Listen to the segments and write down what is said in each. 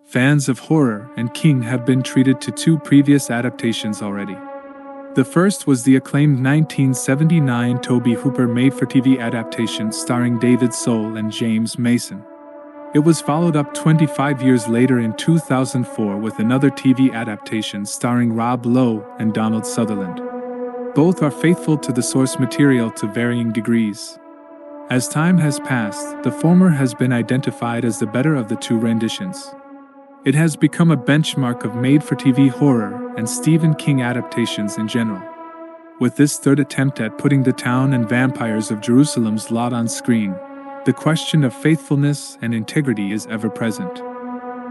Fans of horror and King have been treated to two previous adaptations already. The first was the acclaimed 1979 Tobe Hooper made-for-TV adaptation starring David Soul and James Mason. It was followed up 25 years later in 2004 with another TV adaptation starring Rob Lowe and Donald Sutherland. Both are faithful to the source material to varying degrees. As time has passed, the former has been identified as the better of the two renditions. It has become a benchmark of made-for-TV horror and Stephen King adaptations in general. With this third attempt at putting the town and vampires of Jerusalem's Lot on screen, the question of faithfulness and integrity is ever present.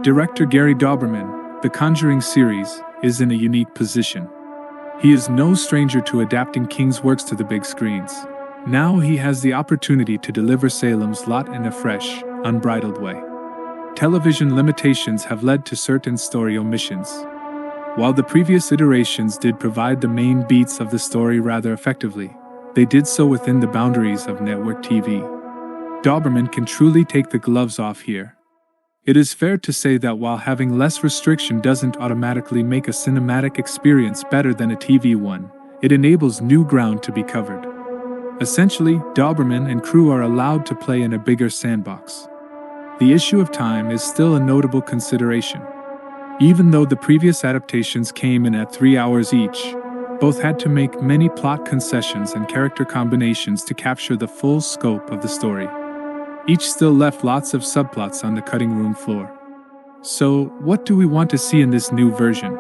Director Gary Dauberman, The Conjuring series, is in a unique position. He is no stranger to adapting King's works to the big screens. Now he has the opportunity to deliver Salem's Lot in a fresh, unbridled way. Television limitations have led to certain story omissions. While the previous iterations did provide the main beats of the story rather effectively, they did so within the boundaries of network TV. Dauberman can truly take the gloves off here. It is fair to say that while having less restriction doesn't automatically make a cinematic experience better than a TV one, it enables new ground to be covered. Essentially, Dauberman and crew are allowed to play in a bigger sandbox. The issue of time is still a notable consideration. Even though the previous adaptations came in at 3 hours each, both had to make many plot concessions and character combinations to capture the full scope of the story. Each still left lots of subplots on the cutting room floor. So, what do we want to see in this new version?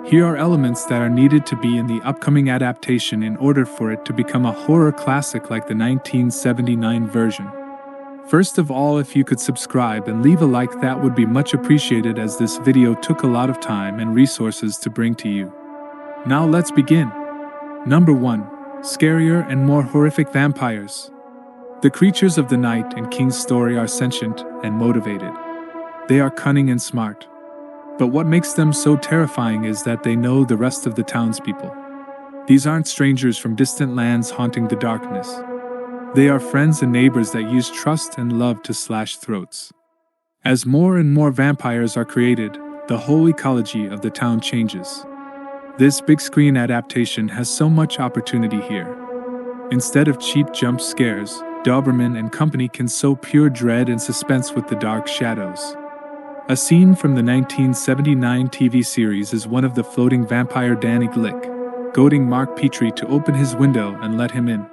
Here are elements that are needed to be in the upcoming adaptation in order for it to become a horror classic like the 1979 version. First of all, if you could subscribe and leave a like, that would be much appreciated, as this video took a lot of time and resources to bring to you. Now let's begin. Number 1. Scarier and more horrific vampires. The creatures of the night in King's story are sentient and motivated. They are cunning and smart. But what makes them so terrifying is that they know the rest of the townspeople. These aren't strangers from distant lands haunting the darkness. They are friends and neighbors that use trust and love to slash throats. As more and more vampires are created, the whole ecology of the town changes. This big screen adaptation has so much opportunity here. Instead of cheap jump scares, Dauberman and company can sow pure dread and suspense with the dark shadows. A scene from the 1979 TV series is one of the floating vampire Danny Glick, goading Mark Petrie to open his window and let him in.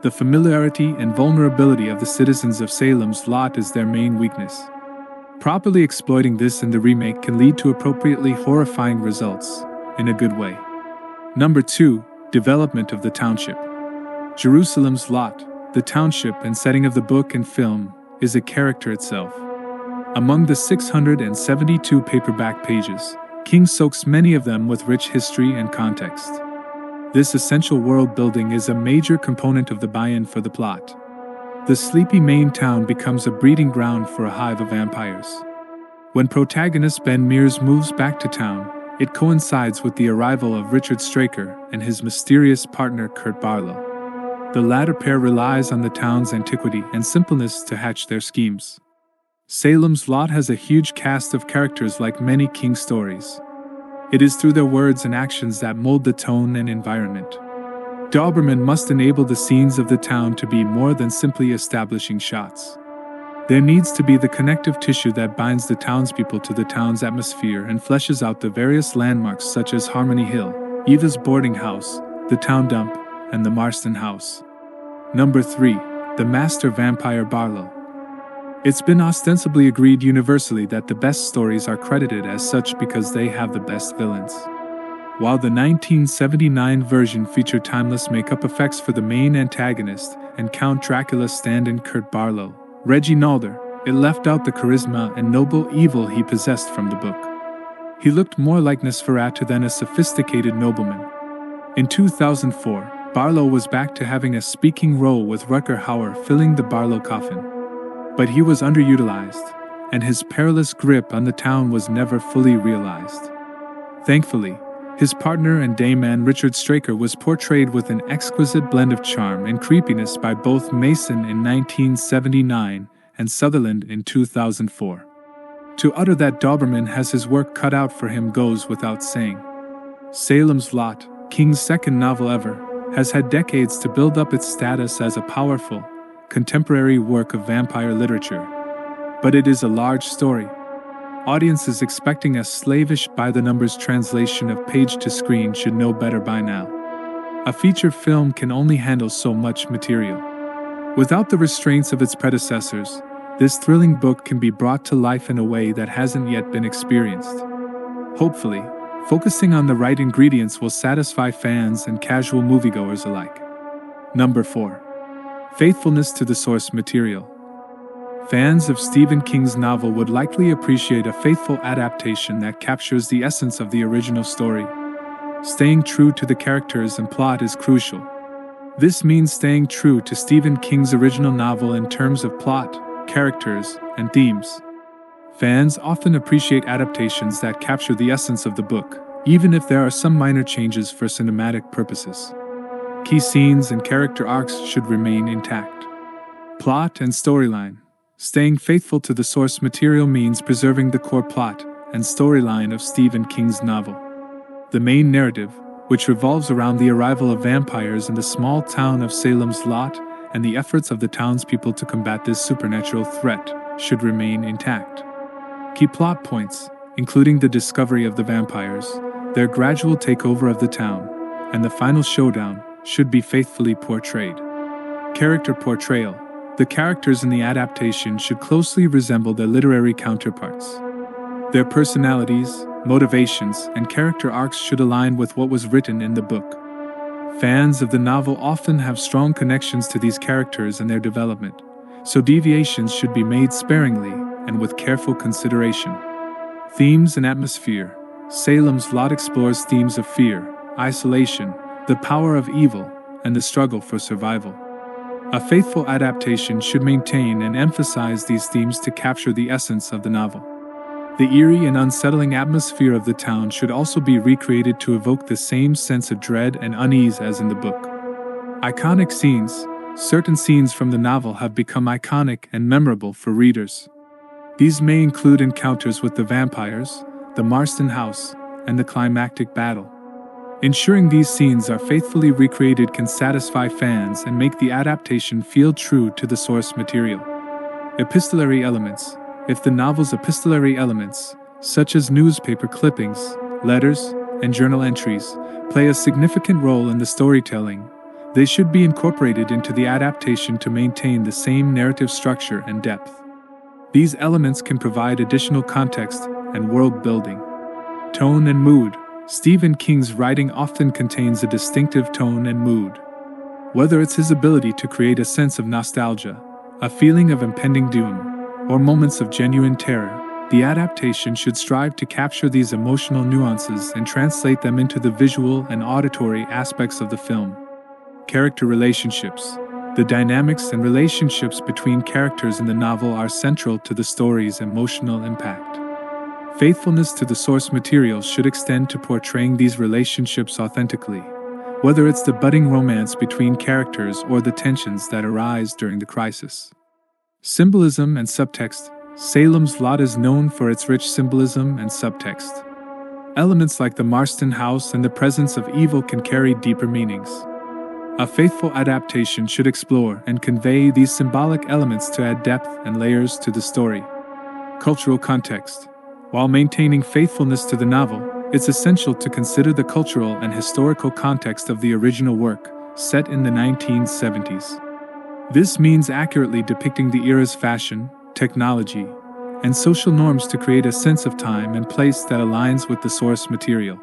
The familiarity and vulnerability of the citizens of Salem's Lot is their main weakness. Properly exploiting this in the remake can lead to appropriately horrifying results, in a good way. Number 2. Development of the township. Jerusalem's Lot, the township and setting of the book and film, is a character itself. Among the 672 paperback pages, King soaks many of them with rich history and context. This essential world building is a major component of the buy-in for the plot. The sleepy Maine town becomes a breeding ground for a hive of vampires. When protagonist Ben Mears moves back to town, it coincides with the arrival of Richard Straker and his mysterious partner Kurt Barlow. The latter pair relies on the town's antiquity and simpleness to hatch their schemes. Salem's Lot has a huge cast of characters like many King stories. It is through their words and actions that mold the tone and environment. Dauberman must enable the scenes of the town to be more than simply establishing shots. There needs to be the connective tissue that binds the townspeople to the town's atmosphere and fleshes out the various landmarks such as Harmony Hill, Eva's boarding house, the town dump, and the Marston house. Number 3. The master vampire Barlow. It's been ostensibly agreed universally that the best stories are credited as such because they have the best villains. While the 1979 version featured timeless makeup effects for the main antagonist and Count Dracula's stand-in Kurt Barlow, Reggie Nalder, it left out the charisma and noble evil he possessed from the book. He looked more like Nosferatu than a sophisticated nobleman. In 2004, Barlow was back to having a speaking role with Rutger Hauer filling the Barlow coffin. But he was underutilized, and his perilous grip on the town was never fully realized. Thankfully, his partner and dayman Richard Straker was portrayed with an exquisite blend of charm and creepiness by both Mason in 1979 and Sutherland in 2004. To utter that Doberman has his work cut out for him goes without saying. Salem's Lot, King's second novel ever, has had decades to build up its status as a powerful, contemporary work of vampire literature. But it is a large story. Audiences expecting a slavish by-the-numbers translation of page to screen should know better by now. A feature film can only handle so much material. Without the restraints of its predecessors, this thrilling book can be brought to life in a way that hasn't yet been experienced. Hopefully, focusing on the right ingredients will satisfy fans and casual moviegoers alike. Number 4. Faithfulness to the source material. Fans of Stephen King's novel would likely appreciate a faithful adaptation that captures the essence of the original story. Staying true to the characters and plot is crucial. This means staying true to Stephen King's original novel in terms of plot, characters, and themes. Fans often appreciate adaptations that capture the essence of the book, even if there are some minor changes for cinematic purposes. Key scenes and character arcs should remain intact. Plot and storyline. Staying faithful to the source material means preserving the core plot and storyline of Stephen King's novel. The main narrative, which revolves around the arrival of vampires in the small town of Salem's Lot and the efforts of the townspeople to combat this supernatural threat, should remain intact. Key plot points, including the discovery of the vampires, their gradual takeover of the town, and the final showdown, should be faithfully portrayed. Character portrayal. The characters in the adaptation should closely resemble their literary counterparts. Their personalities, motivations, and character arcs should align with what was written in the book. Fans of the novel often have strong connections to these characters and their development, so deviations should be made sparingly and with careful consideration. Themes and atmosphere. Salem's Lot explores themes of fear, isolation, the power of evil, and the struggle for survival. A faithful adaptation should maintain and emphasize these themes to capture the essence of the novel. The eerie and unsettling atmosphere of the town should also be recreated to evoke the same sense of dread and unease as in the book. Iconic scenes. Certain scenes from the novel have become iconic and memorable for readers. These may include encounters with the vampires, the Marston house, and the climactic battle. Ensuring these scenes are faithfully recreated can satisfy fans and make the adaptation feel true to the source material. Epistolary elements. If the novel's epistolary elements, such as newspaper clippings, letters, and journal entries, play a significant role in the storytelling, they should be incorporated into the adaptation to maintain the same narrative structure and depth. These elements can provide additional context and world building. Tone and mood. Stephen King's writing often contains a distinctive tone and mood. Whether it's his ability to create a sense of nostalgia, a feeling of impending doom, or moments of genuine terror, the adaptation should strive to capture these emotional nuances and translate them into the visual and auditory aspects of the film. Character relationships. The dynamics and relationships between characters in the novel are central to the story's emotional impact. Faithfulness to the source material should extend to portraying these relationships authentically, whether it's the budding romance between characters or the tensions that arise during the crisis. Symbolism and subtext. Salem's Lot is known for its rich symbolism and subtext. Elements like the Marston house and the presence of evil can carry deeper meanings. A faithful adaptation should explore and convey these symbolic elements to add depth and layers to the story. Cultural context. While maintaining faithfulness to the novel, it's essential to consider the cultural and historical context of the original work, set in the 1970s. This means accurately depicting the era's fashion, technology, and social norms to create a sense of time and place that aligns with the source material.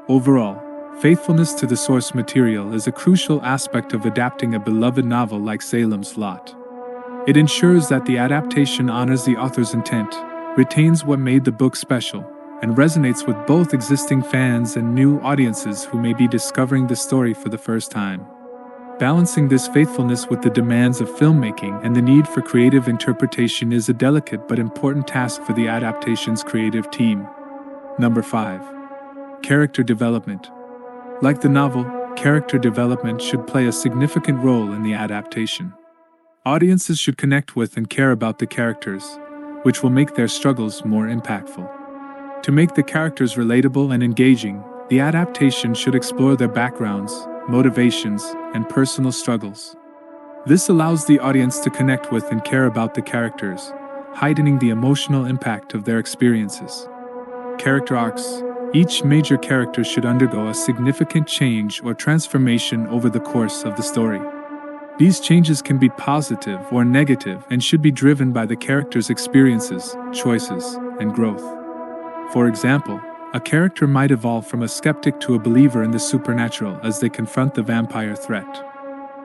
Overall, faithfulness to the source material is a crucial aspect of adapting a beloved novel like Salem's Lot. It ensures that the adaptation honors the author's intent, retains what made the book special, and resonates with both existing fans and new audiences who may be discovering the story for the first time. Balancing this faithfulness with the demands of filmmaking and the need for creative interpretation is a delicate but important task for the adaptation's creative team. Number 5. Character development. Like the novel, character development should play a significant role in the adaptation. Audiences should connect with and care about the characters, which will make their struggles more impactful. To make the characters relatable and engaging, the adaptation should explore their backgrounds, motivations, and personal struggles. This allows the audience to connect with and care about the characters, heightening the emotional impact of their experiences. Character arcs. Each major character should undergo a significant change or transformation over the course of the story. These changes can be positive or negative and should be driven by the character's experiences, choices, and growth. For example, a character might evolve from a skeptic to a believer in the supernatural as they confront the vampire threat.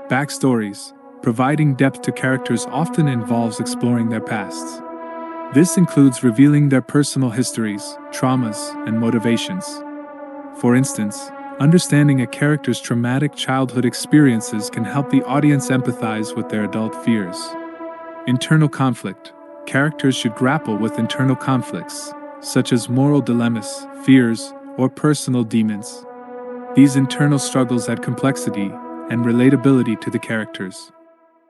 Backstories. Providing depth to characters often involves exploring their pasts. This includes revealing their personal histories, traumas, and motivations. For instance, understanding a character's traumatic childhood experiences can help the audience empathize with their adult fears. Internal conflict. Characters should grapple with internal conflicts, such as moral dilemmas, fears, or personal demons. These internal struggles add complexity and relatability to the characters.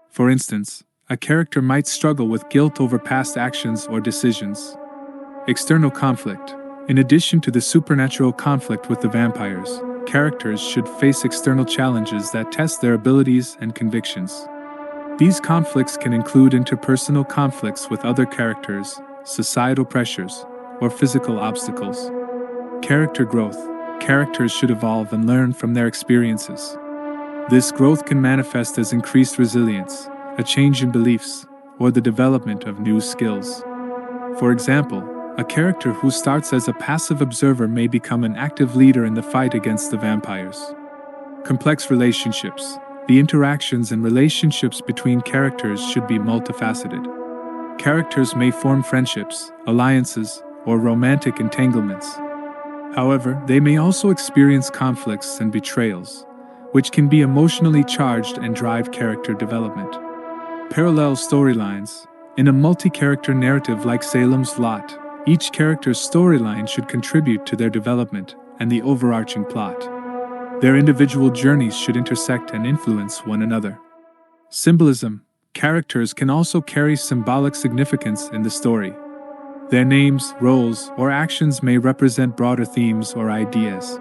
For instance, a character might struggle with guilt over past actions or decisions. External conflict. In addition to the supernatural conflict with the vampires, characters should face external challenges that test their abilities and convictions. These conflicts can include interpersonal conflicts with other characters, societal pressures, or physical obstacles. Character growth. Characters should evolve and learn from their experiences. This growth can manifest as increased resilience, a change in beliefs, or the development of new skills. For example, a character who starts as a passive observer may become an active leader in the fight against the vampires. Complex relationships. The interactions and relationships between characters should be multifaceted. Characters may form friendships, alliances, or romantic entanglements. However, they may also experience conflicts and betrayals, which can be emotionally charged and drive character development. Parallel storylines. In a multi-character narrative like Salem's Lot, each character's storyline should contribute to their development and the overarching plot. Their individual journeys should intersect and influence one another. Symbolism. Characters can also carry symbolic significance in the story. Their names, roles, or actions may represent broader themes or ideas.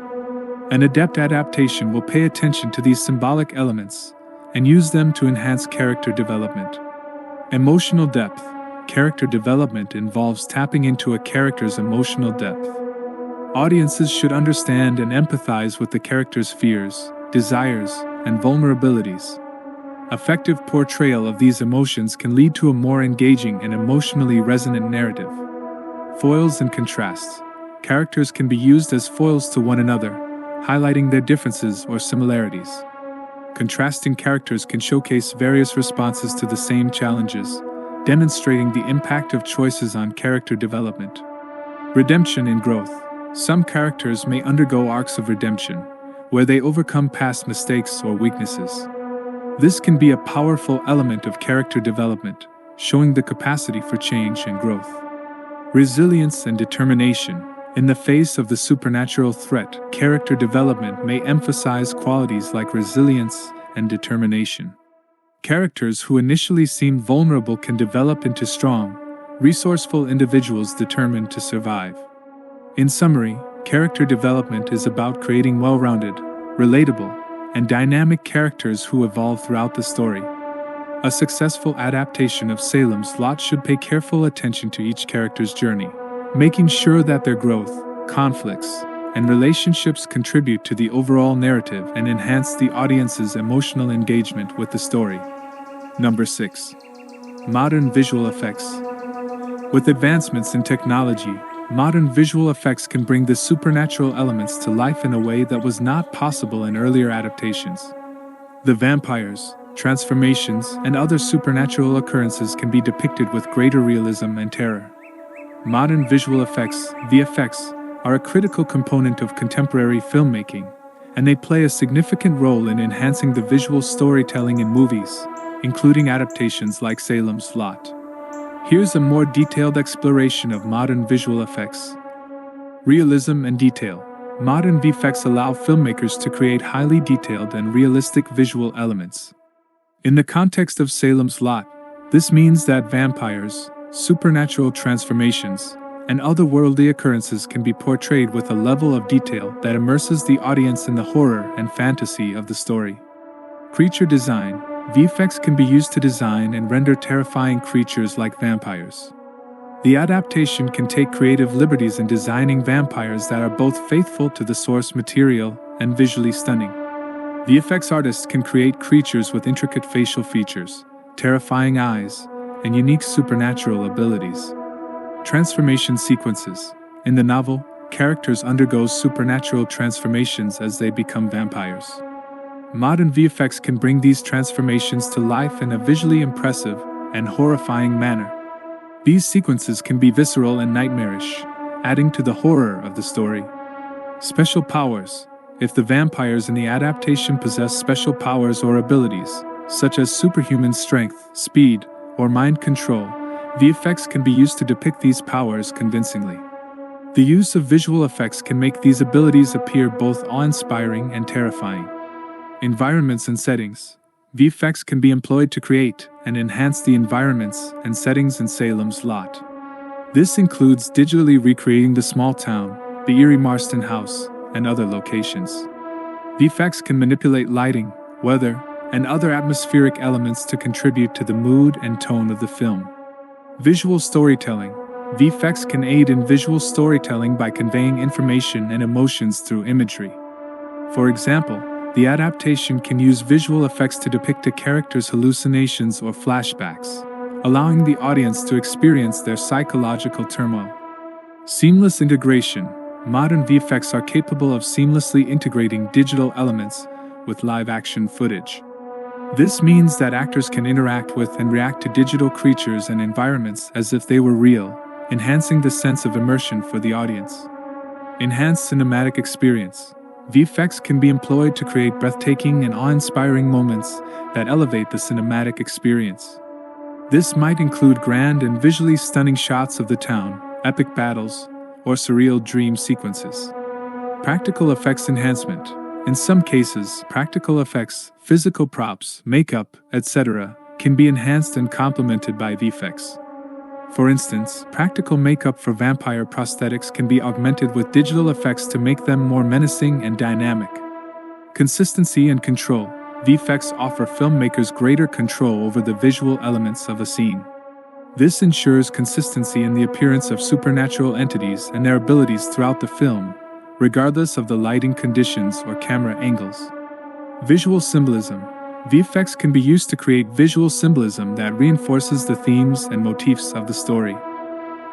An adept adaptation will pay attention to these symbolic elements and use them to enhance character development. Emotional depth. Character development involves tapping into a character's emotional depth. Audiences should understand and empathize with the character's fears, desires, and vulnerabilities. Effective portrayal of these emotions can lead to a more engaging and emotionally resonant narrative. Foils and contrasts. Characters can be used as foils to one another, highlighting their differences or similarities. Contrasting characters can showcase various responses to the same challenges, demonstrating the impact of choices on character development. Redemption and growth. Some characters may undergo arcs of redemption, where they overcome past mistakes or weaknesses. This can be a powerful element of character development, showing the capacity for change and growth. Resilience and determination. In the face of the supernatural threat, character development may emphasize qualities like resilience and determination. Characters who initially seem vulnerable can develop into strong, resourceful individuals determined to survive. In summary, character development is about creating well-rounded, relatable, and dynamic characters who evolve throughout the story. A successful adaptation of Salem's Lot should pay careful attention to each character's journey, making sure that their growth, conflicts, and relationships contribute to the overall narrative and enhance the audience's emotional engagement with the story. Number 6. Modern visual effects. With advancements in technology, modern visual effects can bring the supernatural elements to life in a way that was not possible in earlier adaptations. The vampires, transformations, and other supernatural occurrences can be depicted with greater realism and terror. Modern visual effects, VFX, are a critical component of contemporary filmmaking, and they play a significant role in enhancing the visual storytelling in movies, including adaptations like Salem's Lot. Here's a more detailed exploration of modern visual effects. Realism and detail. Modern VFX allow filmmakers to create highly detailed and realistic visual elements. In the context of Salem's Lot, this means that vampires, supernatural transformations, and otherworldly occurrences can be portrayed with a level of detail that immerses the audience in the horror and fantasy of the story. Creature design. VFX can be used to design and render terrifying creatures like vampires. The adaptation can take creative liberties in designing vampires that are both faithful to the source material and visually stunning. VFX artists can create creatures with intricate facial features, terrifying eyes, and unique supernatural abilities. Transformation sequences. In the novel, characters undergo supernatural transformations as they become vampires. Modern VFX can bring these transformations to life in a visually impressive and horrifying manner. These sequences can be visceral and nightmarish, adding to the horror of the story. Special powers. If the vampires in the adaptation possess special powers or abilities, such as superhuman strength, speed, or mind control, VFX can be used to depict these powers convincingly. The use of visual effects can make these abilities appear both awe-inspiring and terrifying. Environments and settings. VFX can be employed to create and enhance the environments and settings in Salem's Lot. This includes digitally recreating the small town, the eerie Marston house, and other locations. VFX can manipulate lighting, weather, and other atmospheric elements to contribute to the mood and tone of the film. Visual storytelling. VFX can aid in visual storytelling by conveying information and emotions through imagery. For example, the adaptation can use visual effects to depict a character's hallucinations or flashbacks, allowing the audience to experience their psychological turmoil. Seamless integration. Modern VFX are capable of seamlessly integrating digital elements with live-action footage. This means that actors can interact with and react to digital creatures and environments as if they were real, enhancing the sense of immersion for the audience. Enhanced cinematic experience. VFX can be employed to create breathtaking and awe-inspiring moments that elevate the cinematic experience. This might include grand and visually stunning shots of the town, epic battles, or surreal dream sequences. Practical effects enhancement. In some cases, practical effects, physical props, makeup, etc., can be enhanced and complemented by VFX. For instance, practical makeup for vampire prosthetics can be augmented with digital effects to make them more menacing and dynamic. Consistency and control. VFX offer filmmakers greater control over the visual elements of a scene. This ensures consistency in the appearance of supernatural entities and their abilities throughout the film, regardless of the lighting conditions or camera angles. Visual symbolism. VFX can be used to create visual symbolism that reinforces the themes and motifs of the story.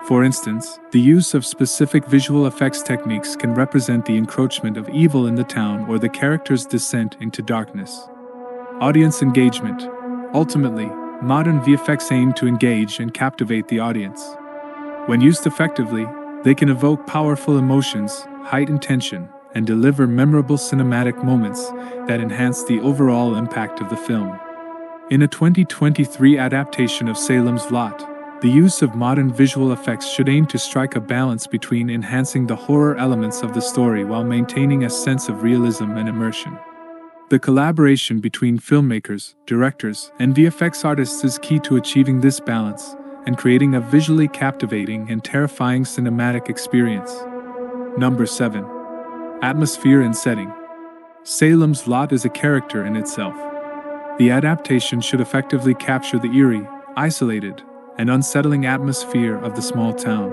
For instance, the use of specific visual effects techniques can represent the encroachment of evil in the town or the character's descent into darkness. Audience engagement. Ultimately, modern VFX aim to engage and captivate the audience. When used effectively, they can evoke powerful emotions, heighten tension, and deliver memorable cinematic moments that enhance the overall impact of the film. In a 2023 adaptation of Salem's Lot, the use of modern visual effects should aim to strike a balance between enhancing the horror elements of the story while maintaining a sense of realism and immersion. The collaboration between filmmakers, directors, and VFX artists is key to achieving this balance and creating a visually captivating and terrifying cinematic experience. Number 7. Atmosphere and setting. Salem's Lot is a character in itself. The adaptation should effectively capture the eerie, isolated, and unsettling atmosphere of the small town.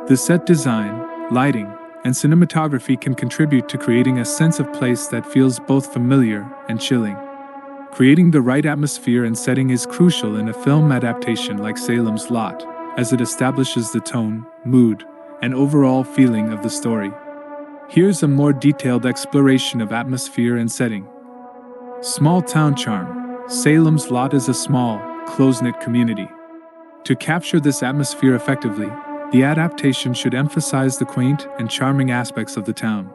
The set design, lighting, and cinematography can contribute to creating a sense of place that feels both familiar and chilling. Creating the right atmosphere and setting is crucial in a film adaptation like Salem's Lot, as it establishes the tone, mood, and overall feeling of the story. Here's a more detailed exploration of atmosphere and setting. Small town charm. Salem's Lot is a small, close-knit community. To capture this atmosphere effectively, the adaptation should emphasize the quaint and charming aspects of the town.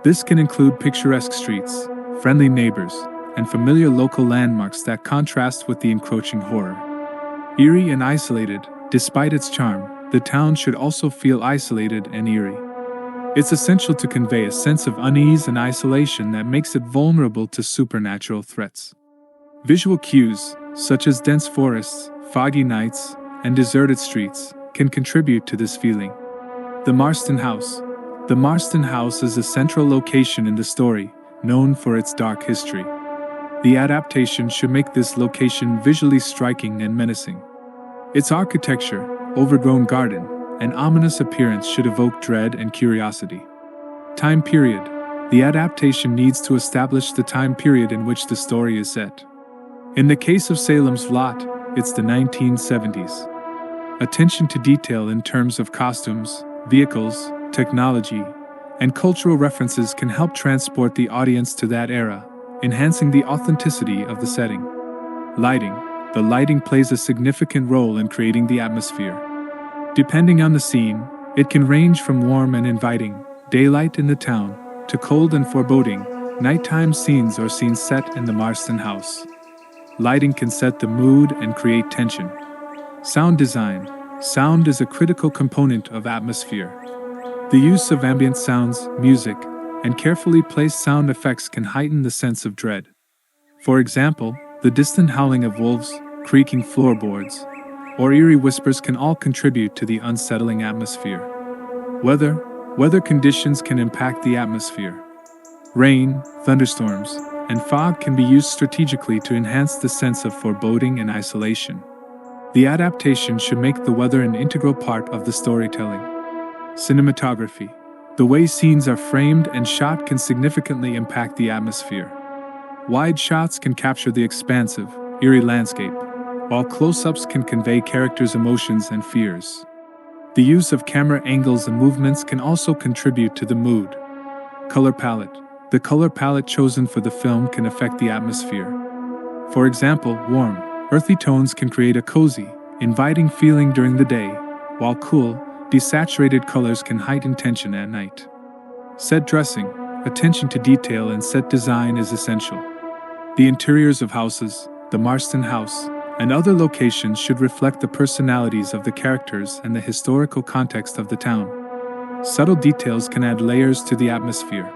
This can include picturesque streets, friendly neighbors, and familiar local landmarks that contrast with the encroaching horror. Eerie and isolated, despite its charm, the town should also feel isolated and eerie. It's essential to convey a sense of unease and isolation that makes it vulnerable to supernatural threats. Visual cues, such as dense forests, foggy nights, and deserted streets can contribute to this feeling. The Marston House. The Marston House is a central location in the story, known for its dark history. The adaptation should make this location visually striking and menacing. Its architecture, overgrown garden, and ominous appearance should evoke dread and curiosity. Time period. The adaptation needs to establish the time period in which the story is set. In the case of Salem's Lot, it's the 1970s. Attention to detail in terms of costumes, vehicles, technology, and cultural references can help transport the audience to that era, enhancing the authenticity of the setting. Lighting. The lighting plays a significant role in creating the atmosphere. Depending on the scene, it can range from warm and inviting, daylight in the town, to cold and foreboding, nighttime scenes or scenes set in the Marston house. Lighting can set the mood and create tension. Sound design. Sound is a critical component of atmosphere. The use of ambient sounds, music, and carefully placed sound effects can heighten the sense of dread. For example, the distant howling of wolves, creaking floorboards, or eerie whispers can all contribute to the unsettling atmosphere. Weather conditions can impact the atmosphere. Rain, thunderstorms, and fog can be used strategically to enhance the sense of foreboding and isolation. The adaptation should make the weather an integral part of the storytelling. Cinematography. The way scenes are framed and shot can significantly impact the atmosphere. Wide shots can capture the expansive, eerie landscape, while close-ups can convey characters' emotions and fears. The use of camera angles and movements can also contribute to the mood. Color palette. The color palette chosen for the film can affect the atmosphere. For example, warm, earthy tones can create a cozy, inviting feeling during the day, while cool, desaturated colors can heighten tension at night. Set dressing. Attention to detail and set design is essential. The interiors of houses, the Marston house, and other locations should reflect the personalities of the characters and the historical context of the town. Subtle details can add layers to the atmosphere.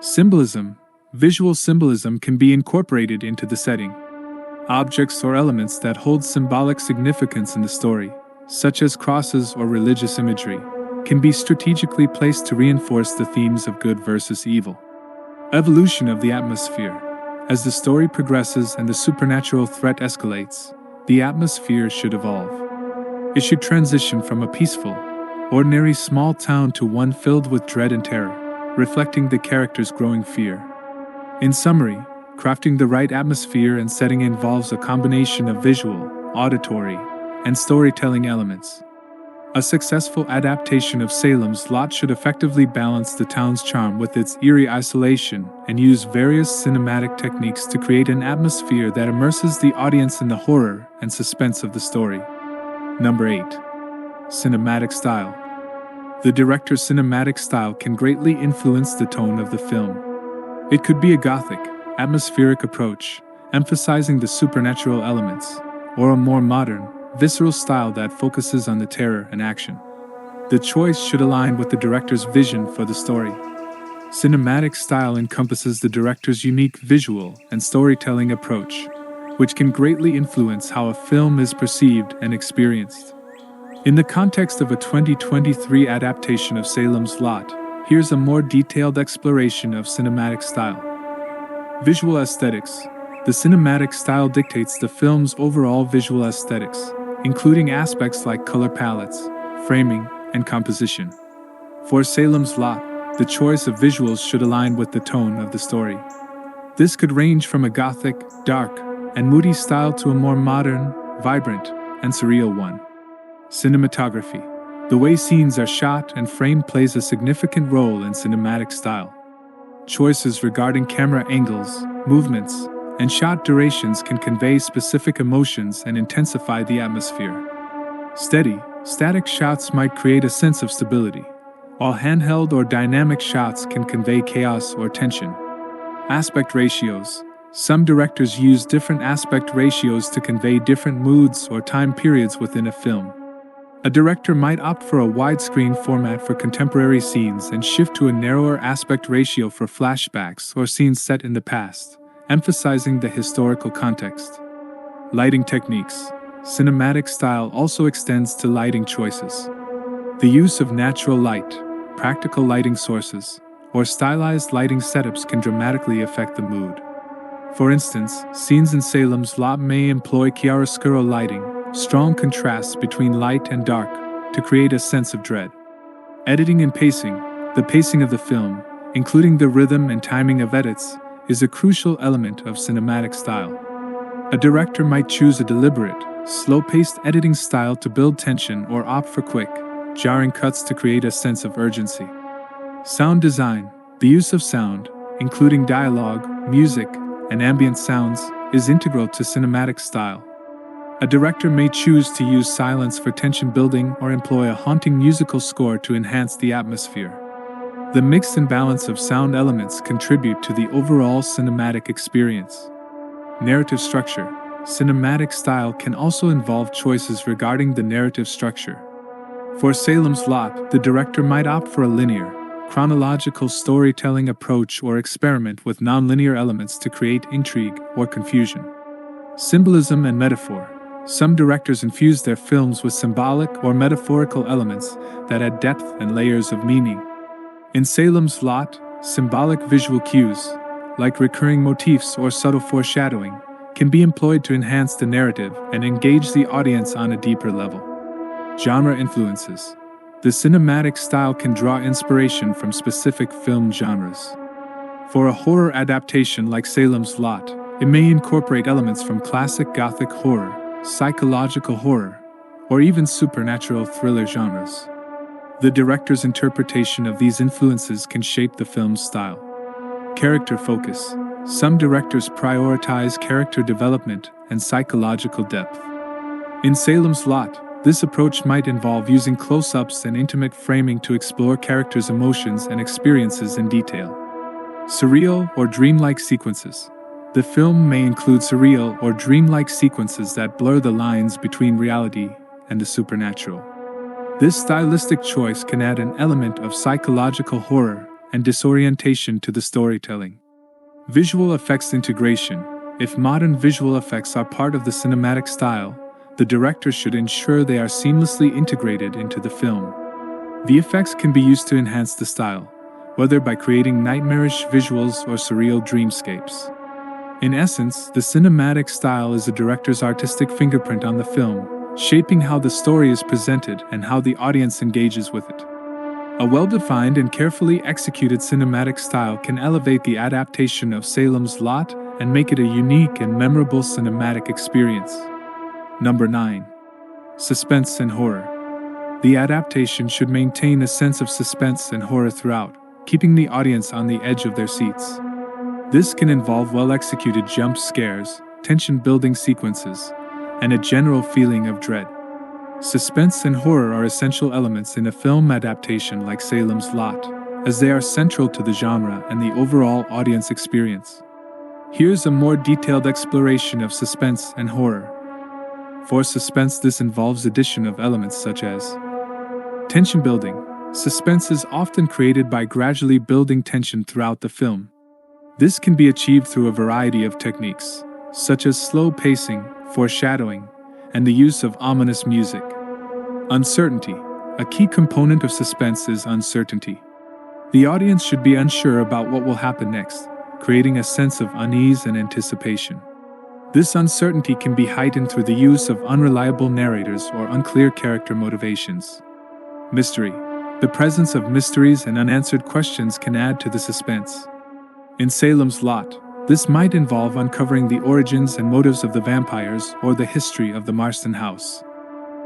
Symbolism. Visual symbolism can be incorporated into the setting. Objects or elements that hold symbolic significance in the story, such as crosses or religious imagery, can be strategically placed to reinforce the themes of good versus evil. Evolution of the atmosphere. As the story progresses and the supernatural threat escalates, the atmosphere should evolve. It should transition from a peaceful, ordinary small town to one filled with dread and terror, reflecting the characters' growing fear. In summary, crafting the right atmosphere and setting involves a combination of visual, auditory, and storytelling elements. A successful adaptation of Salem's Lot should effectively balance the town's charm with its eerie isolation and use various cinematic techniques to create an atmosphere that immerses the audience in the horror and suspense of the story. Number 8. Cinematic style. The director's cinematic style can greatly influence the tone of the film. It could be a gothic, atmospheric approach, emphasizing the supernatural elements, or a more modern, visceral style that focuses on the terror and action. The choice should align with the director's vision for the story. Cinematic style encompasses the director's unique visual and storytelling approach, which can greatly influence how a film is perceived and experienced. In the context of a 2023 adaptation of Salem's Lot, here's a more detailed exploration of cinematic style. Visual aesthetics. The cinematic style dictates the film's overall visual aesthetics, including aspects like color palettes, framing, and composition. For Salem's Lot, the choice of visuals should align with the tone of the story. This could range from a gothic, dark, and moody style to a more modern, vibrant, and surreal one. Cinematography. The way scenes are shot and framed plays a significant role in cinematic style. Choices regarding camera angles, movements, and shot durations can convey specific emotions and intensify the atmosphere. Steady, static shots might create a sense of stability, while handheld or dynamic shots can convey chaos or tension. Aspect ratios. Some directors use different aspect ratios to convey different moods or time periods within a film. A director might opt for a widescreen format for contemporary scenes and shift to a narrower aspect ratio for flashbacks or scenes set in the past, emphasizing the historical context. Lighting techniques. cinematic style also extends to lighting choices. The use of natural light, practical lighting sources, or stylized lighting setups can dramatically affect the mood. For instance, scenes in Salem's Lot may employ chiaroscuro lighting, strong contrasts between light and dark, to create a sense of dread. Editing and pacing, the pacing of the film, including the rhythm and timing of edits, is a crucial element of cinematic style. A director might choose a deliberate, slow-paced editing style to build tension or opt for quick, jarring cuts to create a sense of urgency. Sound design, the use of sound, including dialogue, music, and ambient sounds, is integral to cinematic style. A director may choose to use silence for tension building or employ a haunting musical score to enhance the atmosphere. The mix and balance of sound elements contribute to the overall cinematic experience. Narrative structure, cinematic style can also involve choices regarding the narrative structure. For Salem's Lot, the director might opt for a linear, chronological storytelling approach or experiment with nonlinear elements to create intrigue or confusion. Symbolism and metaphor. Some directors infuse their films with symbolic or metaphorical elements that add depth and layers of meaning. In Salem's Lot, symbolic visual cues, like recurring motifs or subtle foreshadowing, can be employed to enhance the narrative and engage the audience on a deeper level. Genre influences. The cinematic style can draw inspiration from specific film genres. For a horror adaptation like Salem's Lot, it may incorporate elements from classic Gothic horror, psychological horror, or even supernatural thriller genres. The director's interpretation of these influences can shape the film's style. Character focus. Some directors prioritize character development and psychological depth. In Salem's Lot, this approach might involve using close-ups and intimate framing to explore characters' emotions and experiences in detail. Surreal or dreamlike sequences. The film may include surreal or dreamlike sequences that blur the lines between reality and the supernatural. This stylistic choice can add an element of psychological horror and disorientation to the storytelling. Visual effects integration. If modern visual effects are part of the cinematic style, the director should ensure they are seamlessly integrated into the film. The effects can be used to enhance the style, whether by creating nightmarish visuals or surreal dreamscapes. In essence, the cinematic style is a director's artistic fingerprint on the film, shaping how the story is presented and how the audience engages with it. A well-defined and carefully executed cinematic style can elevate the adaptation of Salem's Lot and make it a unique and memorable cinematic experience. Number 9. Suspense and horror. The adaptation should maintain a sense of suspense and horror throughout, keeping the audience on the edge of their seats. This can involve well-executed jump scares, tension-building sequences, and a general feeling of dread. Suspense and horror are essential elements in a film adaptation like Salem's Lot, as they are central to the genre and the overall audience experience. Here's a more detailed exploration of suspense and horror. For suspense, this involves addition of elements such as tension building. Suspense is often created by gradually building tension throughout the film. This can be achieved through a variety of techniques, such as slow pacing, foreshadowing, and the use of ominous music. Uncertainty. A key component of suspense is uncertainty. The audience should be unsure about what will happen next, creating a sense of unease and anticipation. This uncertainty can be heightened through the use of unreliable narrators or unclear character motivations. Mystery. The presence of mysteries and unanswered questions can add to the suspense. In Salem's Lot, this might involve uncovering the origins and motives of the vampires or the history of the Marston house.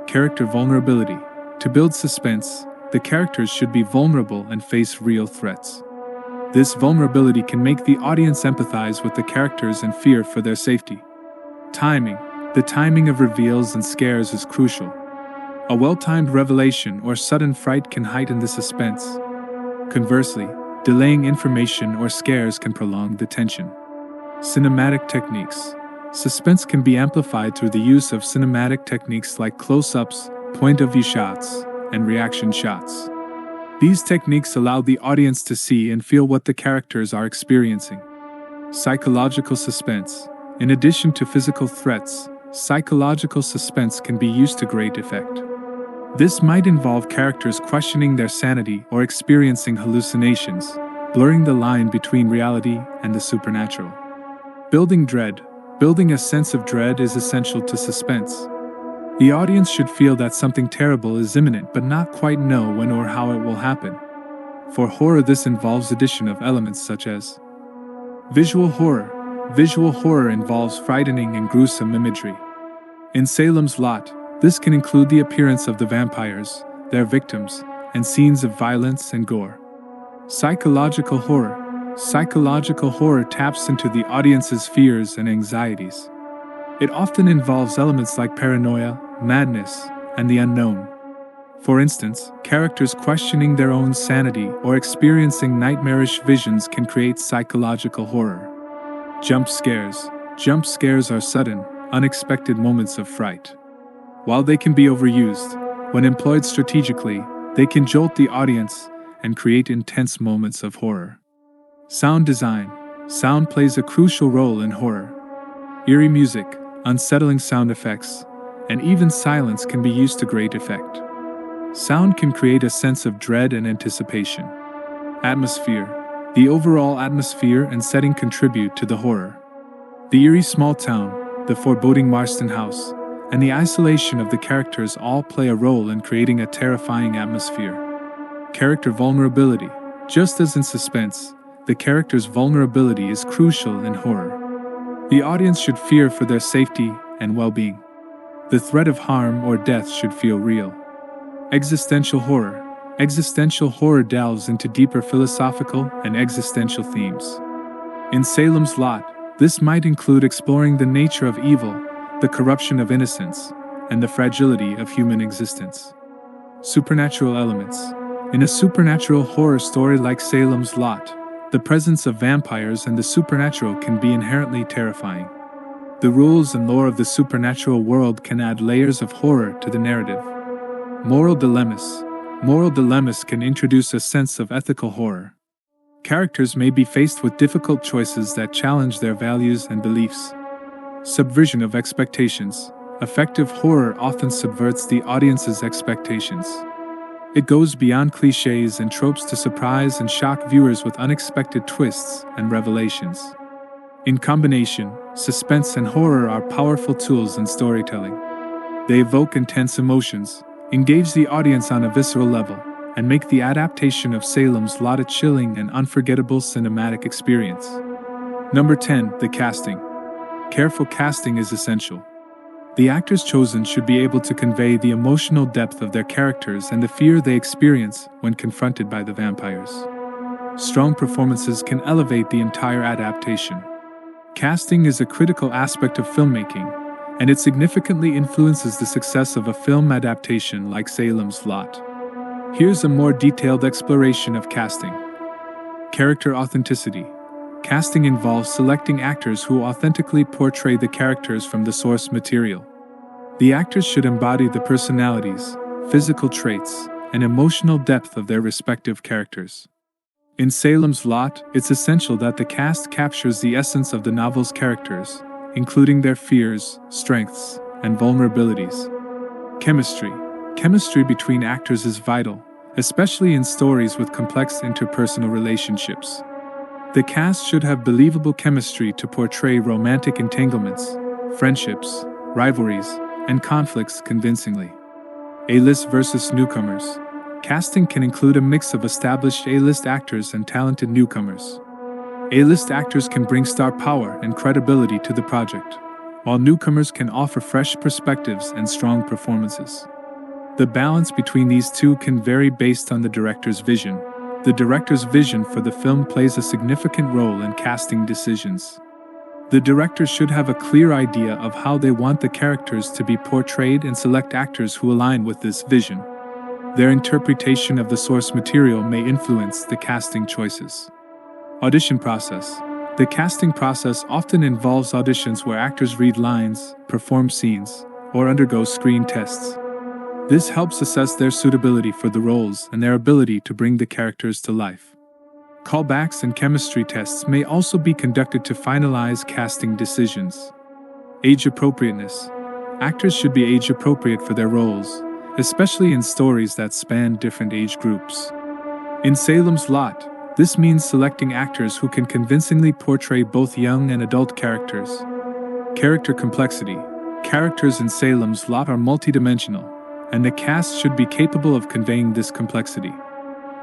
Character vulnerability. To build suspense, the characters should be vulnerable and face real threats. This vulnerability can make the audience empathize with the characters and fear for their safety. Timing. The timing of reveals and scares is crucial. A well-timed revelation or sudden fright can heighten the suspense. Conversely, delaying information or scares can prolong the tension. Cinematic techniques. Suspense can be amplified through the use of cinematic techniques like close-ups, point-of-view shots, and reaction shots. These techniques allow the audience to see and feel what the characters are experiencing. Psychological suspense. In addition to physical threats, psychological suspense can be used to great effect. This might involve characters questioning their sanity or experiencing hallucinations, blurring the line between reality and the supernatural. Building dread. Building a sense of dread is essential to suspense. The audience should feel that something terrible is imminent but not quite know when or how it will happen. For horror, this involves addition of elements such as visual horror. Visual horror involves frightening and gruesome imagery. In Salem's Lot, this can include the appearance of the vampires, their victims, and scenes of violence and gore. Psychological horror. Psychological horror taps into the audience's fears and anxieties. It often involves elements like paranoia, madness, and the unknown. For instance, characters questioning their own sanity or experiencing nightmarish visions can create psychological horror. Jump scares. Jump scares are sudden, unexpected moments of fright. While they can be overused, when employed strategically, they can jolt the audience and create intense moments of horror. Sound design. Sound plays a crucial role in horror. Eerie music, unsettling sound effects, and even silence can be used to great effect. Sound can create a sense of dread and anticipation. Atmosphere. The overall atmosphere and setting contribute to the horror. The eerie small town, the foreboding Marston house, and the isolation of the characters all play a role in creating a terrifying atmosphere. Character vulnerability. Just as in suspense, the character's vulnerability is crucial in horror. The audience should fear for their safety and well-being. The threat of harm or death should feel real. Existential horror. Existential horror delves into deeper philosophical and existential themes. In Salem's Lot, this might include exploring the nature of evil, the corruption of innocence, and the fragility of human existence. Supernatural elements. In a supernatural horror story like Salem's Lot, the presence of vampires and the supernatural can be inherently terrifying. The rules and lore of the supernatural world can add layers of horror to the narrative. Moral dilemmas. Moral dilemmas can introduce a sense of ethical horror. Characters may be faced with difficult choices that challenge their values and beliefs. Subversion of expectations. Effective horror often subverts the audience's expectations. It goes beyond cliches and tropes to surprise and shock viewers with unexpected twists and revelations. In combination, suspense and horror are powerful tools in storytelling. They evoke intense emotions, engage the audience on a visceral level, and make the adaptation of Salem's Lot a chilling and unforgettable cinematic experience. Number 10. The casting. Careful casting is essential. The actors chosen should be able to convey the emotional depth of their characters and the fear they experience when confronted by the vampires. Strong performances can elevate the entire adaptation. Casting is a critical aspect of filmmaking, and it significantly influences the success of a film adaptation like Salem's Lot. Here's a more detailed exploration of casting. Character authenticity. Casting involves selecting actors who authentically portray the characters from the source material. The actors should embody the personalities, physical traits, and emotional depth of their respective characters. In Salem's Lot, it's essential that the cast captures the essence of the novel's characters, including their fears, strengths, and vulnerabilities. Chemistry. Chemistry between actors is vital, especially in stories with complex interpersonal relationships. The cast should have believable chemistry to portray romantic entanglements, friendships, rivalries, and conflicts convincingly. A-list versus newcomers. Casting can include a mix of established A-list actors and talented newcomers. A-list actors can bring star power and credibility to the project, while newcomers can offer fresh perspectives and strong performances. The balance between these two can vary based on the director's vision. The director's vision for the film plays a significant role in casting decisions. The director should have a clear idea of how they want the characters to be portrayed and select actors who align with this vision. Their interpretation of the source material may influence the casting choices. Audition process. The casting process often involves auditions where actors read lines, perform scenes, or undergo screen tests. This helps assess their suitability for the roles and their ability to bring the characters to life. Callbacks and chemistry tests may also be conducted to finalize casting decisions. Age appropriateness. Actors should be age-appropriate for their roles, especially in stories that span different age groups. In Salem's Lot, this means selecting actors who can convincingly portray both young and adult characters. Character complexity. Characters in Salem's Lot are multidimensional, and the cast should be capable of conveying this complexity.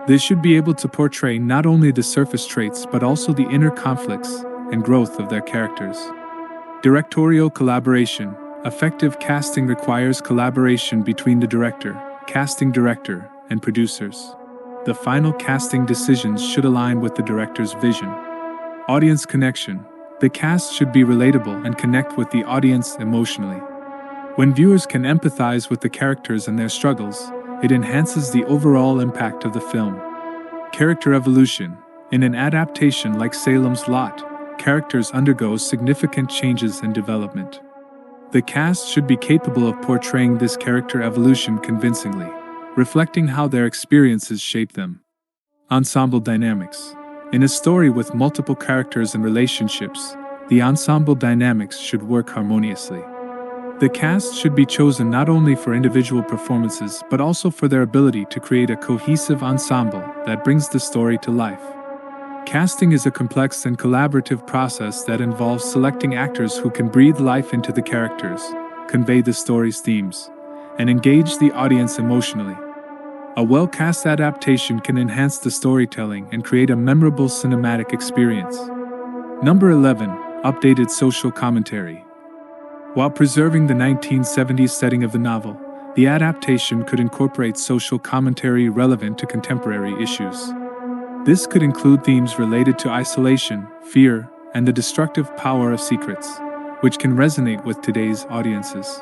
They should be able to portray not only the surface traits but also the inner conflicts and growth of their characters. Directorial collaboration. Effective casting requires collaboration between the director, casting director, and producers. The final casting decisions should align with the director's vision. Audience connection. The cast should be relatable and connect with the audience emotionally. When viewers can empathize with the characters and their struggles, it enhances the overall impact of the film. Character evolution. In an adaptation like Salem's Lot, characters undergo significant changes and development. The cast should be capable of portraying this character evolution convincingly, reflecting how their experiences shape them. Ensemble dynamics. In a story with multiple characters and relationships, the ensemble dynamics should work harmoniously. The cast should be chosen not only for individual performances but also for their ability to create a cohesive ensemble that brings the story to life. Casting is a complex and collaborative process that involves selecting actors who can breathe life into the characters, convey the story's themes, and engage the audience emotionally. A well-cast adaptation can enhance the storytelling and create a memorable cinematic experience. Number 11. Updated social commentary. While preserving the 1970s setting of the novel, the adaptation could incorporate social commentary relevant to contemporary issues. This could include themes related to isolation, fear, and the destructive power of secrets, which can resonate with today's audiences.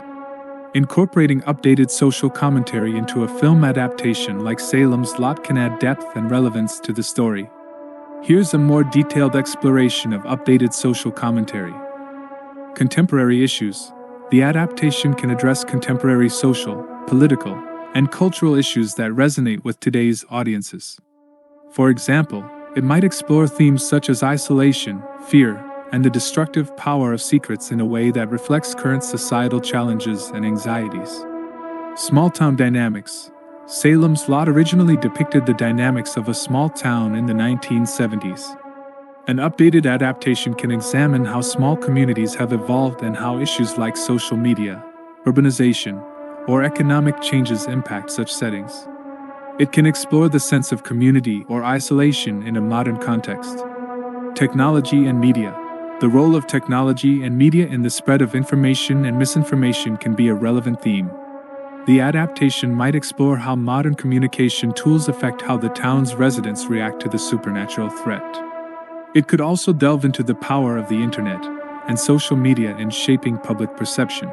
Incorporating updated social commentary into a film adaptation like Salem's Lot can add depth and relevance to the story. Here's a more detailed exploration of updated social commentary. Contemporary issues. The adaptation can address contemporary social, political, and cultural issues that resonate with today's audiences. For example, it might explore themes such as isolation, fear, and the destructive power of secrets in a way that reflects current societal challenges and anxieties. Small-town dynamics. Salem's Lot originally depicted the dynamics of a small town in the 1970s. An updated adaptation can examine how small communities have evolved and how issues like social media, urbanization, or economic changes impact such settings. It can explore the sense of community or isolation in a modern context. Technology and media. The role of technology and media in the spread of information and misinformation can be a relevant theme. The adaptation might explore how modern communication tools affect how the town's residents react to the supernatural threat. It could also delve into the power of the internet and social media in shaping public perception.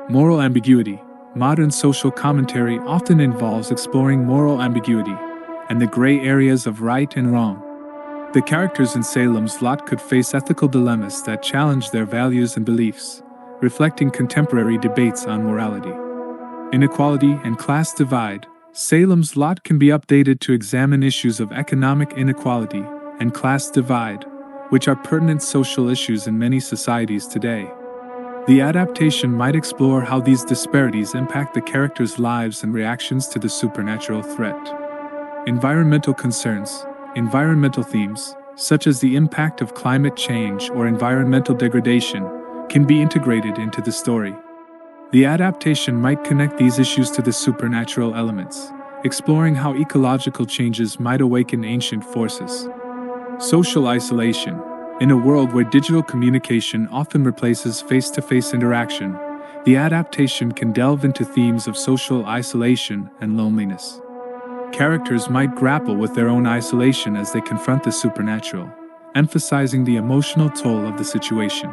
Moral ambiguity. Modern social commentary often involves exploring moral ambiguity and the gray areas of right and wrong. The characters in Salem's Lot could face ethical dilemmas that challenge their values and beliefs, reflecting contemporary debates on morality. Inequality and class divide. Salem's Lot can be updated to examine issues of economic inequality and class divide, which are pertinent social issues in many societies today. The adaptation might explore how these disparities impact the characters' lives and reactions to the supernatural threat. Environmental concerns. Environmental themes, such as the impact of climate change or environmental degradation, can be integrated into the story. The adaptation might connect these issues to the supernatural elements, exploring how ecological changes might awaken ancient forces. Social isolation. In a world where digital communication often replaces face-to-face interaction, the adaptation can delve into themes of social isolation and loneliness. Characters might grapple with their own isolation as they confront the supernatural, emphasizing the emotional toll of the situation.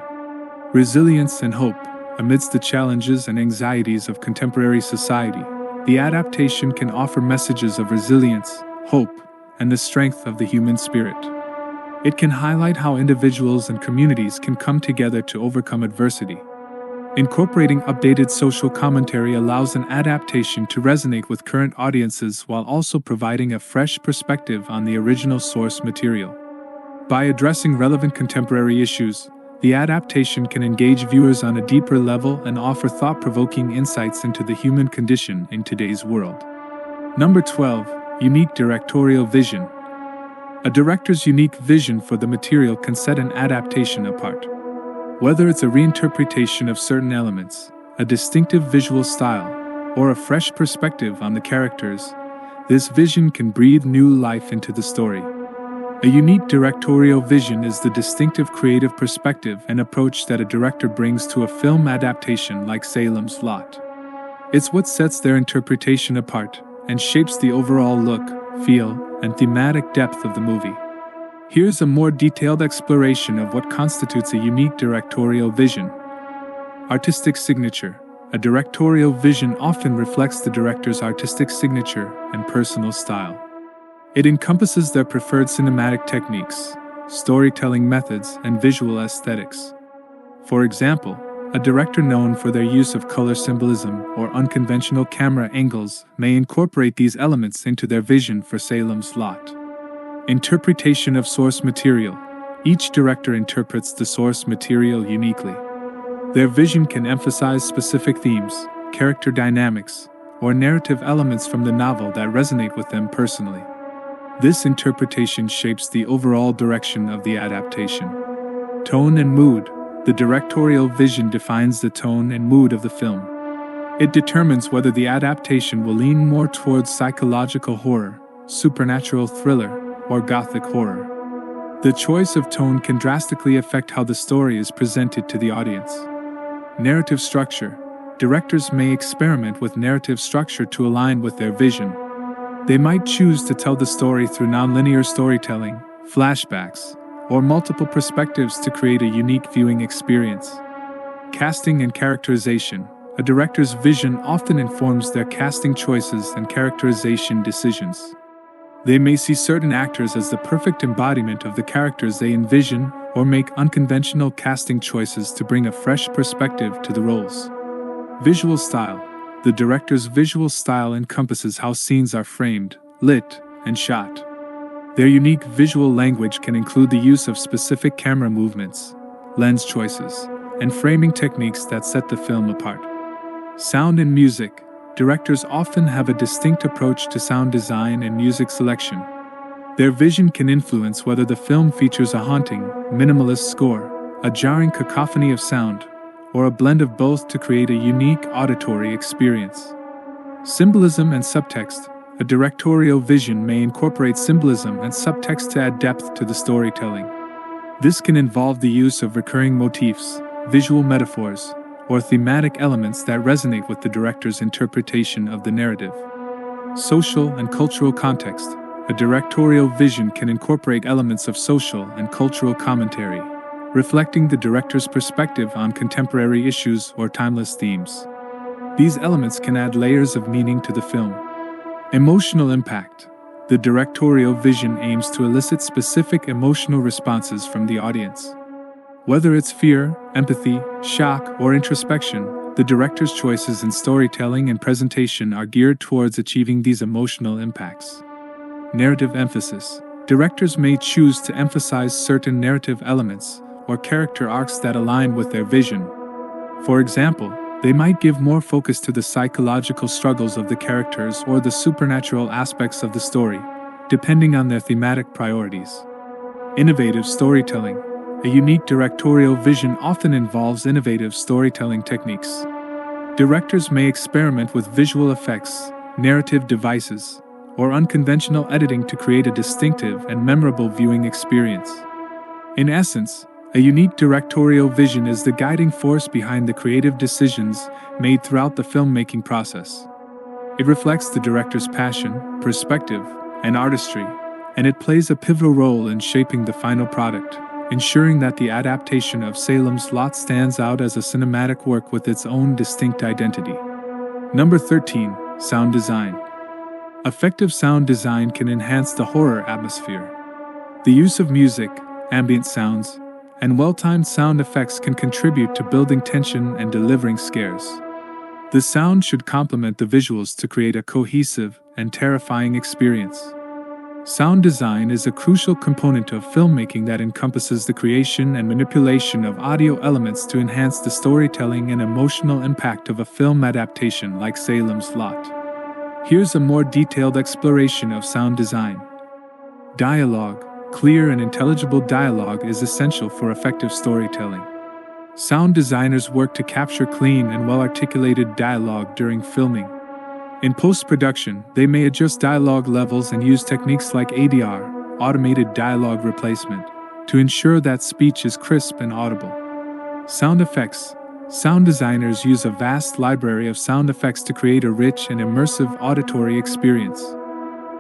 Resilience and hope. Amidst the challenges and anxieties of contemporary society, the adaptation can offer messages of resilience, hope, and the strength of the human spirit. It can highlight how individuals and communities can come together to overcome adversity. Incorporating updated social commentary allows an adaptation to resonate with current audiences while also providing a fresh perspective on the original source material. By addressing relevant contemporary issues, the adaptation can engage viewers on a deeper level and offer thought-provoking insights into the human condition in today's world. Number 12. Unique directorial vision. A director's unique vision for the material can set an adaptation apart. Whether it's a reinterpretation of certain elements, a distinctive visual style, or a fresh perspective on the characters, this vision can breathe new life into the story. A unique directorial vision is the distinctive creative perspective and approach that a director brings to a film adaptation like Salem's Lot. It's what sets their interpretation apart and shapes the overall look, feel, and thematic depth of the movie. Here's a more detailed exploration of what constitutes a unique directorial vision. Artistic signature. A directorial vision often reflects the director's artistic signature and personal style. It encompasses their preferred cinematic techniques, storytelling methods, and visual aesthetics. For example, a director known for their use of color symbolism or unconventional camera angles may incorporate these elements into their vision for Salem's Lot. Interpretation of source material. Each director interprets the source material uniquely. Their vision can emphasize specific themes, character dynamics, or narrative elements from the novel that resonate with them personally. This interpretation shapes the overall direction of the adaptation. Tone and mood. The directorial vision defines the tone and mood of the film. It determines whether the adaptation will lean more towards psychological horror, supernatural thriller, or gothic horror. The choice of tone can drastically affect how the story is presented to the audience. Narrative structure. Directors may experiment with narrative structure to align with their vision. They might choose to tell the story through nonlinear storytelling, flashbacks, or multiple perspectives to create a unique viewing experience. Casting and characterization. A director's vision often informs their casting choices and characterization decisions. They may see certain actors as the perfect embodiment of the characters they envision, or make unconventional casting choices to bring a fresh perspective to the roles. Visual style. The director's visual style encompasses how scenes are framed, lit, and shot. Their unique visual language can include the use of specific camera movements, lens choices, and framing techniques that set the film apart. Sound and music. Directors often have a distinct approach to sound design and music selection. Their vision can influence whether the film features a haunting, minimalist score, a jarring cacophony of sound, or a blend of both to create a unique auditory experience. Symbolism and subtext. A directorial vision may incorporate symbolism and subtext to add depth to the storytelling. This can involve the use of recurring motifs, visual metaphors, or thematic elements that resonate with the director's interpretation of the narrative. Social and cultural context. A directorial vision can incorporate elements of social and cultural commentary, reflecting the director's perspective on contemporary issues or timeless themes. These elements can add layers of meaning to the film. Emotional impact. The directorial vision aims to elicit specific emotional responses from the audience. Whether it's fear, empathy, shock, or introspection, the director's choices in storytelling and presentation are geared towards achieving these emotional impacts. Narrative emphasis. Directors may choose to emphasize certain narrative elements or character arcs that align with their vision. For example, they might give more focus to the psychological struggles of the characters or the supernatural aspects of the story, depending on their thematic priorities. Innovative storytelling. A unique directorial vision often involves innovative storytelling techniques. Directors may experiment with visual effects, narrative devices, or unconventional editing to create a distinctive and memorable viewing experience. In essence, a unique directorial vision is the guiding force behind the creative decisions made throughout the filmmaking process. It reflects the director's passion, perspective, and artistry, and it plays a pivotal role in shaping the final product, ensuring that the adaptation of Salem's Lot stands out as a cinematic work with its own distinct identity. Number 13. Sound design. Effective sound design can enhance the horror atmosphere. The use of music, ambient sounds, and well-timed sound effects can contribute to building tension and delivering scares. The sound should complement the visuals to create a cohesive and terrifying experience. Sound design is a crucial component of filmmaking that encompasses the creation and manipulation of audio elements to enhance the storytelling and emotional impact of a film adaptation like Salem's Lot. Here's a more detailed exploration of sound design. Dialogue. Clear and intelligible dialogue is essential for effective storytelling. Sound designers work to capture clean and well-articulated dialogue during filming. In post-production, they may adjust dialogue levels and use techniques like ADR, automated dialogue replacement, to ensure that speech is crisp and audible. Sound effects. Sound designers use a vast library of sound effects to create a rich and immersive auditory experience.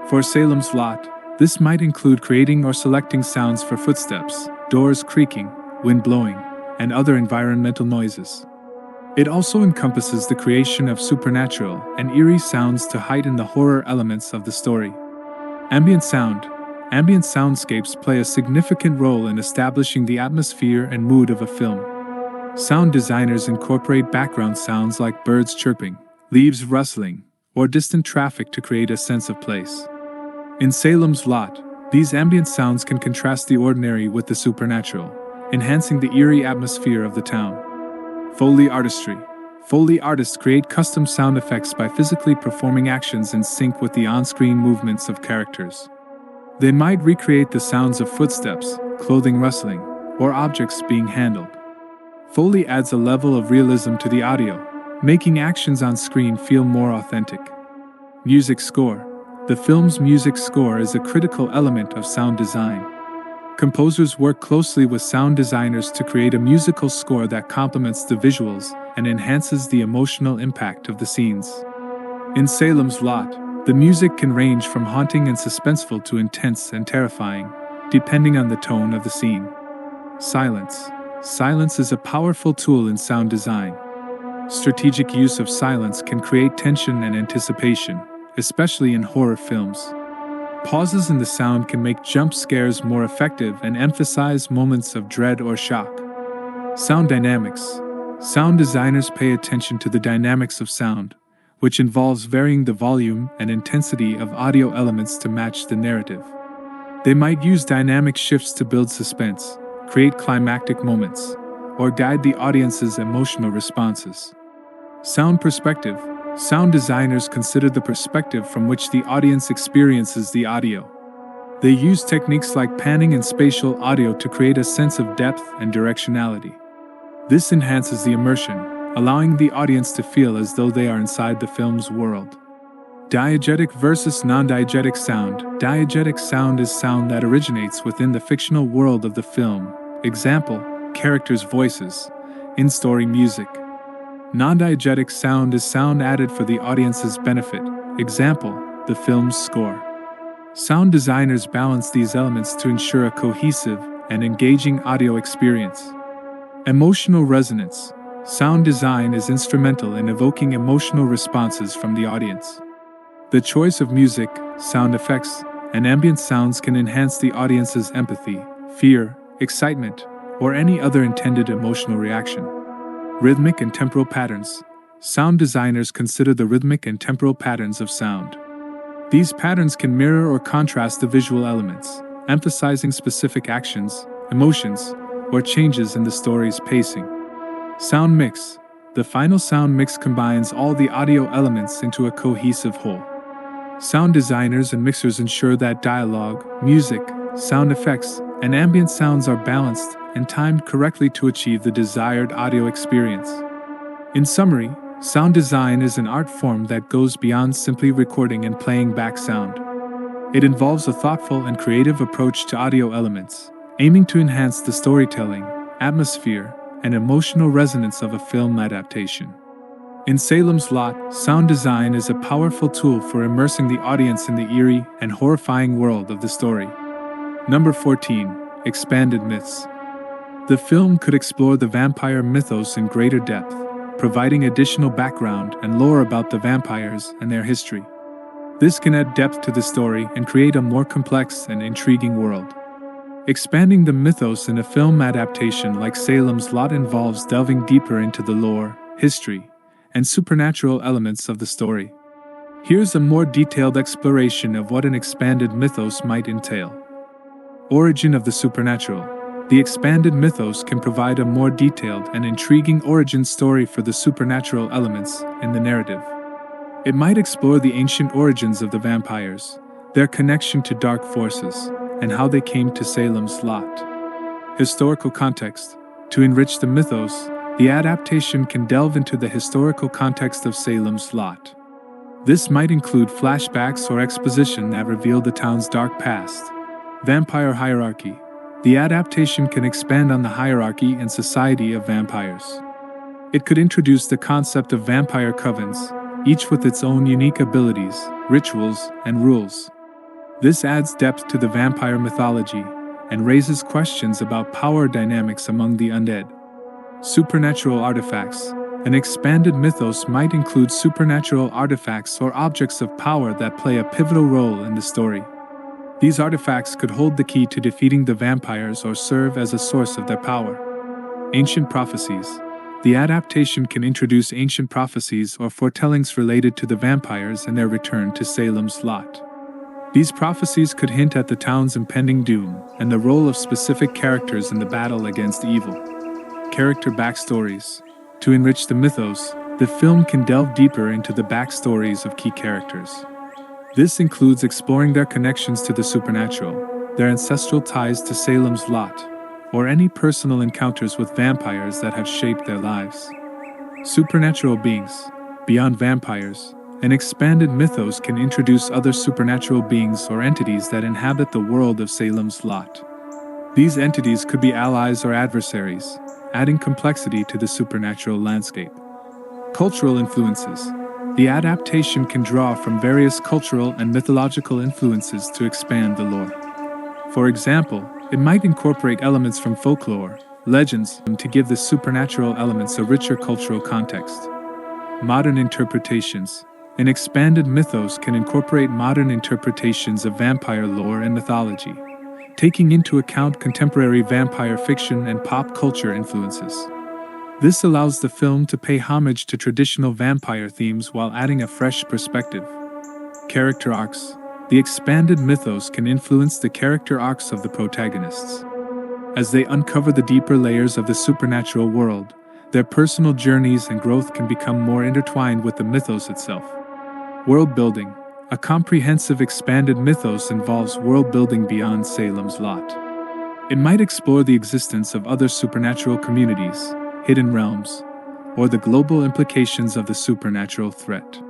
For Salem's Lot, this might include creating or selecting sounds for footsteps, doors creaking, wind blowing, and other environmental noises. It also encompasses the creation of supernatural and eerie sounds to heighten the horror elements of the story. Ambient sound. Ambient soundscapes play a significant role in establishing the atmosphere and mood of a film. Sound designers incorporate background sounds like birds chirping, leaves rustling, or distant traffic to create a sense of place. In Salem's Lot, these ambient sounds can contrast the ordinary with the supernatural, enhancing the eerie atmosphere of the town. Foley artistry. Foley artists create custom sound effects by physically performing actions in sync with the on-screen movements of characters. They might recreate the sounds of footsteps, clothing rustling, or objects being handled. Foley adds a level of realism to the audio, making actions on screen feel more authentic. Music score. The film's music score is a critical element of sound design. Composers work closely with sound designers to create a musical score that complements the visuals and enhances the emotional impact of the scenes. In Salem's Lot, the music can range from haunting and suspenseful to intense and terrifying, depending on the tone of the scene. Silence. Silence is a powerful tool in sound design. Strategic use of silence can create tension and anticipation, especially in horror films. Pauses in the sound can make jump scares more effective and emphasize moments of dread or shock. Sound dynamics. Sound designers pay attention to the dynamics of sound, which involves varying the volume and intensity of audio elements to match the narrative. They might use dynamic shifts to build suspense, create climactic moments, or guide the audience's emotional responses. Sound perspective. Sound designers consider the perspective from which the audience experiences the audio. They use techniques like panning and spatial audio to create a sense of depth and directionality. This enhances the immersion, allowing the audience to feel as though they are inside the film's world. Diegetic versus non-diegetic sound. Diegetic sound is sound that originates within the fictional world of the film. Example, characters' voices, in-story music. Non-diegetic sound is sound added for the audience's benefit. Example, the film's score. Sound designers balance these elements to ensure a cohesive and engaging audio experience. Emotional resonance. Sound design is instrumental in evoking emotional responses from the audience. The choice of music, sound effects, and ambient sounds can enhance the audience's empathy, fear, excitement, or any other intended emotional reaction. Rhythmic and temporal patterns. Sound designers consider the rhythmic and temporal patterns of sound. These patterns can mirror or contrast the visual elements, emphasizing specific actions, emotions, or changes in the story's pacing. Sound mix. The final sound mix combines all the audio elements into a cohesive whole. Sound designers and mixers ensure that dialogue, music, sound effects, and ambient sounds are balanced and timed correctly to achieve the desired audio experience. In summary, sound design is an art form that goes beyond simply recording and playing back sound. It involves a thoughtful and creative approach to audio elements, aiming to enhance the storytelling, atmosphere, and emotional resonance of a film adaptation. In Salem's Lot, sound design is a powerful tool for immersing the audience in the eerie and horrifying world of the story. Number 14. Expanded myths. The film could explore the vampire mythos in greater depth, providing additional background and lore about the vampires and their history. This can add depth to the story and create a more complex and intriguing world. Expanding the mythos in a film adaptation like Salem's Lot involves delving deeper into the lore, history, and supernatural elements of the story. Here's a more detailed exploration of what an expanded mythos might entail. Origin of the supernatural. The expanded mythos can provide a more detailed and intriguing origin story for the supernatural elements in the narrative. It might explore the ancient origins of the vampires, their connection to dark forces, and how they came to Salem's lot. Historical context. To enrich the mythos, the adaptation can delve into the historical context of Salem's lot. This might include flashbacks or exposition that reveal the town's dark past. Vampire hierarchy. The adaptation can expand on the hierarchy and society of vampires. It could introduce the concept of vampire covens, each with its own unique abilities, rituals, and rules. This adds depth to the vampire mythology and raises questions about power dynamics among the undead. Supernatural artifacts. An expanded mythos might include supernatural artifacts or objects of power that play a pivotal role in the story. These artifacts could hold the key to defeating the vampires or serve as a source of their power. Ancient prophecies. The adaptation can introduce ancient prophecies or foretellings related to the vampires and their return to Salem's lot. These prophecies could hint at the town's impending doom and the role of specific characters in the battle against evil. Character backstories. To enrich the mythos, the film can delve deeper into the backstories of key characters. This includes exploring their connections to the supernatural, their ancestral ties to Salem's lot, or any personal encounters with vampires that have shaped their lives. Supernatural beings. Beyond vampires, an expanded mythos can introduce other supernatural beings or entities that inhabit the world of Salem's lot. These entities could be allies or adversaries, adding complexity to the supernatural landscape. Cultural influences. The adaptation can draw from various cultural and mythological influences to expand the lore. For example, it might incorporate elements from folklore, legends, to give the supernatural elements a richer cultural context. Modern interpretations. An expanded mythos can incorporate modern interpretations of vampire lore and mythology, taking into account contemporary vampire fiction and pop culture influences. This allows the film to pay homage to traditional vampire themes while adding a fresh perspective. Character arcs. The expanded mythos can influence the character arcs of the protagonists. As they uncover the deeper layers of the supernatural world, their personal journeys and growth can become more intertwined with the mythos itself. World building. A comprehensive expanded mythos involves world building beyond Salem's lot. It might explore the existence of other supernatural communities, hidden realms, or the global implications of the supernatural threat.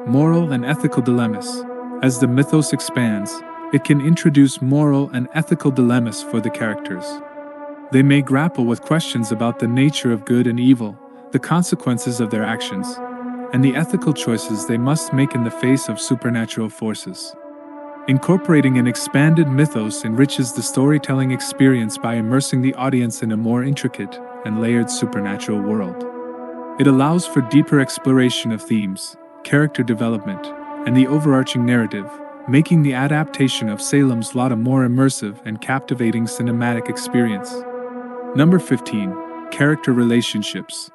Moral and ethical dilemmas. As the mythos expands, it can introduce moral and ethical dilemmas for the characters. They may grapple with questions about the nature of good and evil, the consequences of their actions, and the ethical choices they must make in the face of supernatural forces. Incorporating an expanded mythos enriches the storytelling experience by immersing the audience in a more intricate and layered supernatural world. It allows for deeper exploration of themes, character development, and the overarching narrative, making the adaptation of Salem's Lot a more immersive and captivating cinematic experience. Number 15. Character relationships.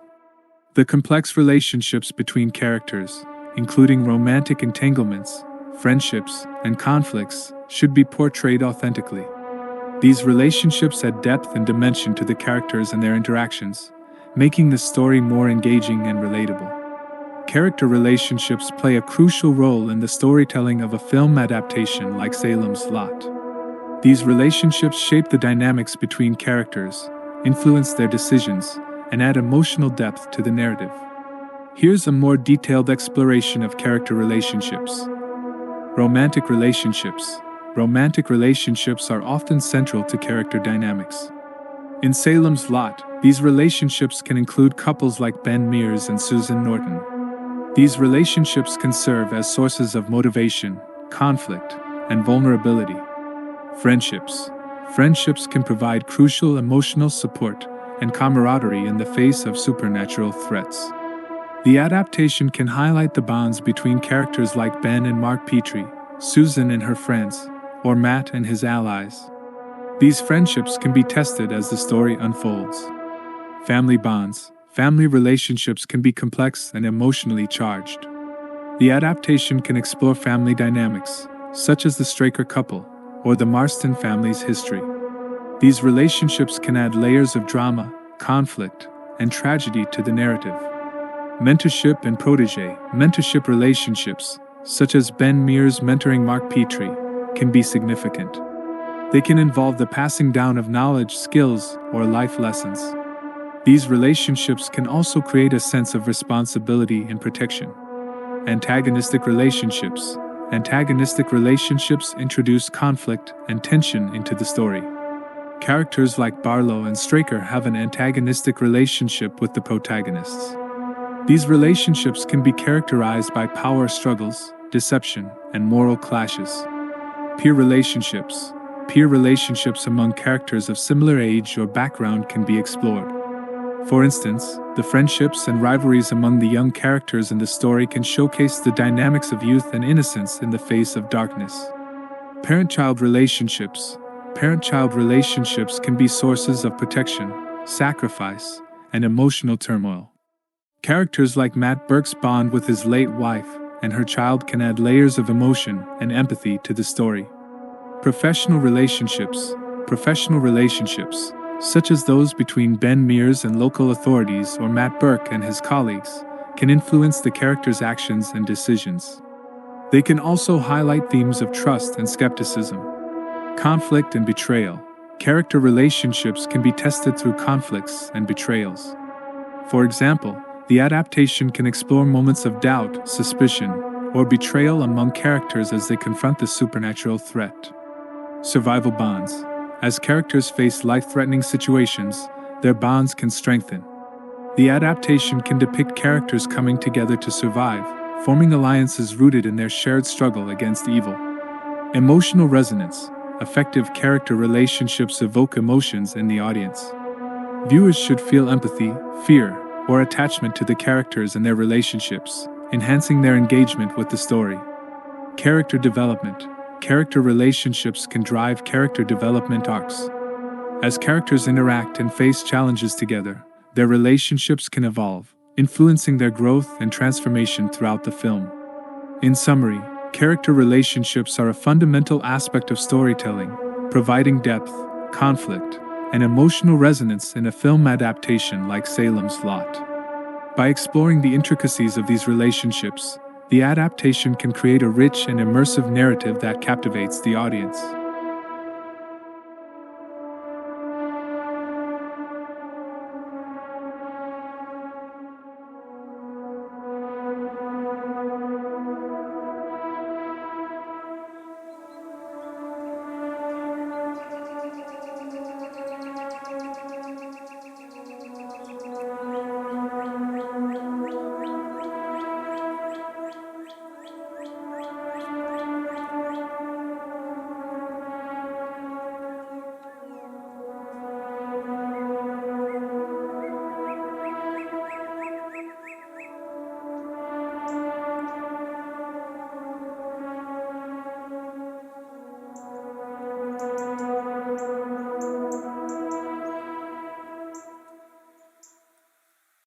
The complex relationships between characters, including romantic entanglements, friendships, and conflicts, should be portrayed authentically. These relationships add depth and dimension to the characters and their interactions, making the story more engaging and relatable. Character relationships play a crucial role in the storytelling of a film adaptation like Salem's Lot. These relationships shape the dynamics between characters, influence their decisions, and add emotional depth to the narrative. Here's a more detailed exploration of character relationships. Romantic relationships. Romantic relationships are often central to character dynamics. In Salem's Lot, these relationships can include couples like Ben Mears and Susan Norton. These relationships can serve as sources of motivation, conflict, and vulnerability. Friendships. Friendships can provide crucial emotional support and camaraderie in the face of supernatural threats. The adaptation can highlight the bonds between characters like Ben and Mark Petrie, Susan and her friends, or Matt and his allies. These friendships can be tested as the story unfolds. Family bonds. Family relationships can be complex and emotionally charged. The adaptation can explore family dynamics, such as the Straker couple, or the Marston family's history. These relationships can add layers of drama, conflict, and tragedy to the narrative. Mentorship and protege. Mentorship relationships, such as Ben Mears mentoring Mark Petrie, can be significant. They can involve the passing down of knowledge, skills, or life lessons. These relationships can also create a sense of responsibility and protection. Antagonistic relationships. Antagonistic relationships introduce conflict and tension into the story. Characters like Barlow and Straker have an antagonistic relationship with the protagonists. These relationships can be characterized by power struggles, deception, and moral clashes. Peer relationships. Peer relationships among characters of similar age or background can be explored. For instance, the friendships and rivalries among the young characters in the story can showcase the dynamics of youth and innocence in the face of darkness. Parent-child relationships. Parent-child relationships can be sources of protection, sacrifice, and emotional turmoil. Characters like Matt Burke's bond with his late wife and her child can add layers of emotion and empathy to the story. Professional relationships. Professional relationships, such as those between Ben Mears and local authorities or Matt Burke and his colleagues, can influence the characters' actions and decisions. They can also highlight themes of trust and skepticism. Conflict and betrayal. Character relationships can be tested through conflicts and betrayals. For example, the adaptation can explore moments of doubt, suspicion, or betrayal among characters as they confront the supernatural threat. Survival bonds. As characters face life-threatening situations, their bonds can strengthen. The adaptation can depict characters coming together to survive, forming alliances rooted in their shared struggle against evil. Emotional resonance. Effective character relationships evoke emotions in the audience. Viewers should feel empathy, fear, or attachment to the characters and their relationships, enhancing their engagement with the story. Character development. Character relationships can drive character development arcs. As characters interact and face challenges together, their relationships can evolve, influencing their growth and transformation throughout the film. In summary, character relationships are a fundamental aspect of storytelling, providing depth, conflict, and emotional resonance in a film adaptation like Salem's Lot. By exploring the intricacies of these relationships, the adaptation can create a rich and immersive narrative that captivates the audience.